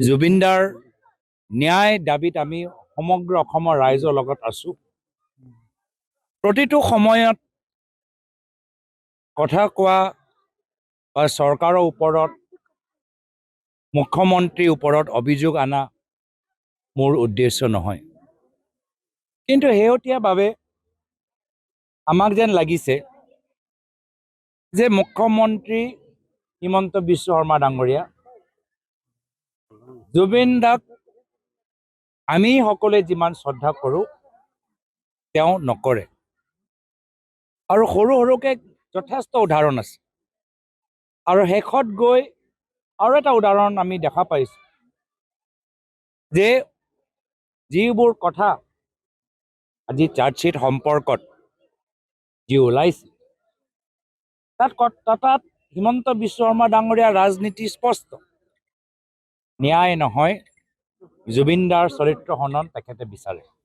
জুবিনদাৰ ন্যায় দাবীত আমি সমগ্ৰ অসমৰ ৰাইজৰ লগত আছো। প্ৰতিটো সময়ত কথা কোৱা বা চৰকাৰৰ ওপৰত মুখ্যমন্ত্ৰীৰ ওপৰত অভিযোগ আনা মোৰ উদ্দেশ্য নহয়। কিন্তু শেহতীয়াভাৱে আমাক যেন লাগিছে যে মুখ্যমন্ত্ৰী হিমন্ত বিশ্ব শৰ্মা ডাঙৰীয়া জুবিন দাক আমি সকলোৱে যিমান শ্ৰদ্ধা কৰোঁ তেওঁ নকৰে। আৰু সৰু সৰুকৈ যথেষ্ট উদাহৰণ আছে। আৰু শেষত গৈ আৰু এটা উদাহৰণ আমি দেখা পাইছোঁ যে যিবোৰ কথা আজি চাৰ্জশ্বিট সম্পৰ্কত যি ওলাইছে তাত হিমন্ত বিশ্ব শৰ্মা ডাঙৰীয়াৰ ৰাজনীতি স্পষ্ট। ন্যায় নহয়, জুবিনদাৰ চৰিত্ৰ হনন তেখেতে বিচাৰে।